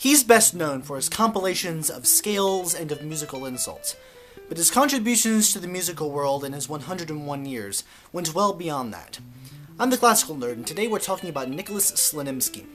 He's best known for his compilations of scales and of musical insults, but his contributions to the musical world in his 101 years went well beyond that. I'm the Classical Nerd, and today we're talking about Nicolas Slonimsky.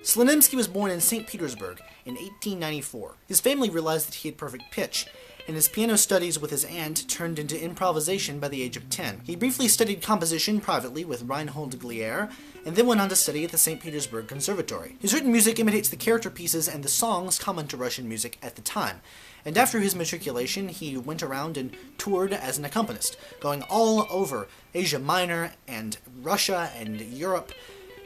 Slonimsky was born in St. Petersburg in 1894. His family realized that he had perfect pitch, and his piano studies with his aunt turned into improvisation by the age of 10. He briefly studied composition privately with Reinhold Glier, and then went on to study at the St. Petersburg Conservatory. His written music imitates the character pieces and the songs common to Russian music at the time, and after his matriculation he went around and toured as an accompanist, going all over Asia Minor and Russia and Europe,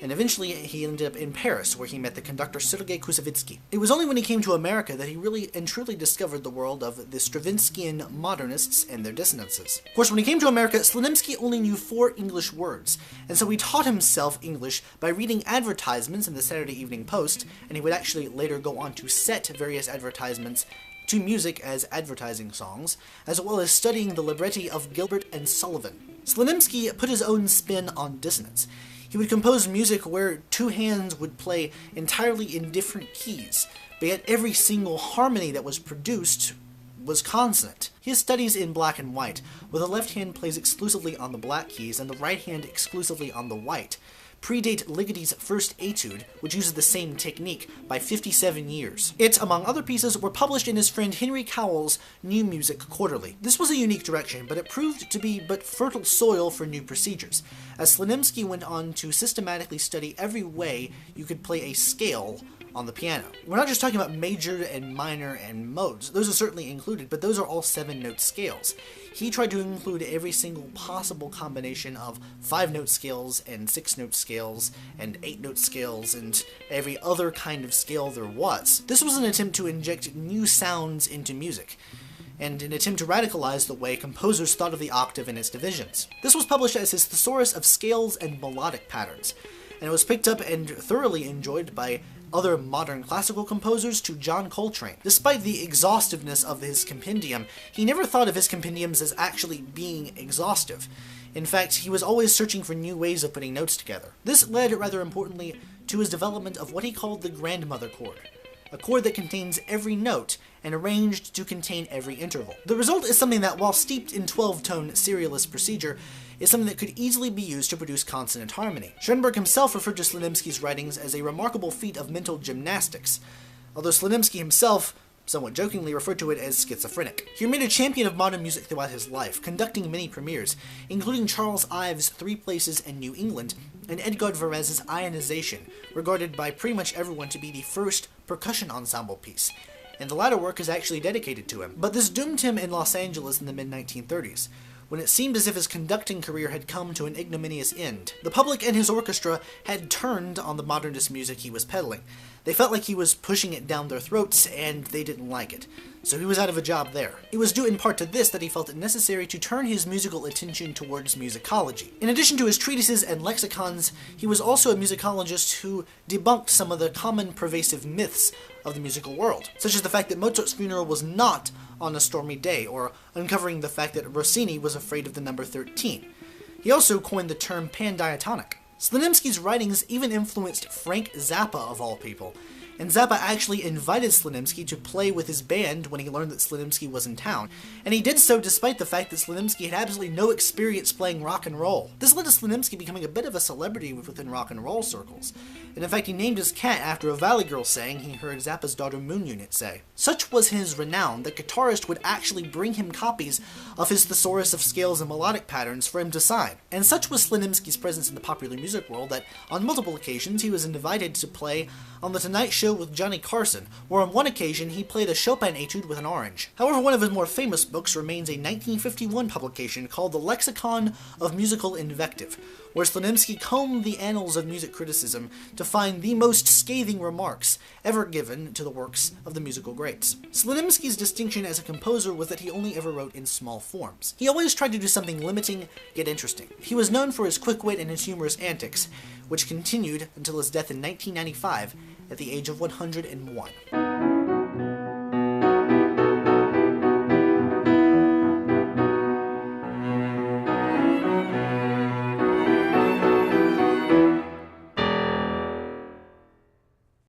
and eventually he ended up in Paris, where he met the conductor Sergei Koussevitzky. It was only when he came to America that he really and truly discovered the world of the Stravinskyan modernists and their dissonances. Of course, when he came to America, Slonimsky only knew 4 English words, and so he taught himself English by reading advertisements in the Saturday Evening Post, and he would actually later go on to set various advertisements to music as advertising songs, as well as studying the libretti of Gilbert and Sullivan. Slonimsky put his own spin on dissonance. He would compose music where 2 hands would play entirely in different keys, but yet every single harmony that was produced was consonant. His studies in black and white, where the left hand plays exclusively on the black keys and the right hand exclusively on the white, predate Ligeti's first etude, which uses the same technique, by 57 years. It, among other pieces, were published in his friend Henry Cowell's New Music Quarterly. This was a unique direction, but it proved to be but fertile soil for new procedures, as Slonimsky went on to systematically study every way you could play a scale on the piano. We're not just talking about major and minor and modes. Those are certainly included, but those are all 7-note scales. He tried to include every single possible combination of 5-note scales and 6-note scales and 8-note scales and every other kind of scale there was. This was an attempt to inject new sounds into music, and an attempt to radicalize the way composers thought of the octave and its divisions. This was published as his Thesaurus of Scales and Melodic Patterns, and it was picked up and thoroughly enjoyed by other modern classical composers to John Coltrane. Despite the exhaustiveness of his compendium, he never thought of his compendiums as actually being exhaustive. In fact, he was always searching for new ways of putting notes together. This led, rather importantly, to his development of what he called the grandmother chord, a chord that contains every note and arranged to contain every interval. The result is something that, while steeped in 12-tone serialist procedure, is something that could easily be used to produce consonant harmony. Schoenberg himself referred to Slonimsky's writings as a remarkable feat of mental gymnastics, although Slonimsky himself somewhat jokingly referred to it as schizophrenic. He remained a champion of modern music throughout his life, conducting many premieres, including Charles Ives' 3 Places in New England, and Edgard Varèse's Ionization, regarded by pretty much everyone to be the first percussion ensemble piece, and the latter work is actually dedicated to him. But this doomed him in Los Angeles in the mid-1930s, when it seemed as if his conducting career had come to an ignominious end. The public and his orchestra had turned on the modernist music he was peddling. They felt like he was pushing it down their throats, and they didn't like it. So he was out of a job there. It was due in part to this that he felt it necessary to turn his musical attention towards musicology. In addition to his treatises and lexicons, he was also a musicologist who debunked some of the common pervasive myths of the musical world, such as the fact that Mozart's funeral was not on a stormy day, or uncovering the fact that Rossini was afraid of the number 13. He also coined the term pandiatonic. Slonimsky's writings even influenced Frank Zappa, of all people, and Zappa actually invited Slonimsky to play with his band when he learned that Slonimsky was in town, and he did so despite the fact that Slonimsky had absolutely no experience playing rock and roll. This led to Slonimsky becoming a bit of a celebrity within rock and roll circles, and in fact he named his cat after a Valley Girl saying he heard Zappa's daughter Moon Unit say. Such was his renown that guitarists would actually bring him copies of his Thesaurus of Scales and Melodic Patterns for him to sign, and such was Slonimsky's presence in the popular music world that on multiple occasions he was invited to play on The Tonight Show with Johnny Carson, where on one occasion he played a Chopin etude with an orange. However, one of his more famous books remains a 1951 publication called The Lexicon of Musical Invective, where Slonimsky combed the annals of music criticism to find the most scathing remarks ever given to the works of the musical greats. Slonimsky's distinction as a composer was that he only ever wrote in small forms. He always tried to do something limiting, yet interesting. He was known for his quick wit and his humorous antics, which continued until his death in 1995 at the age of 101.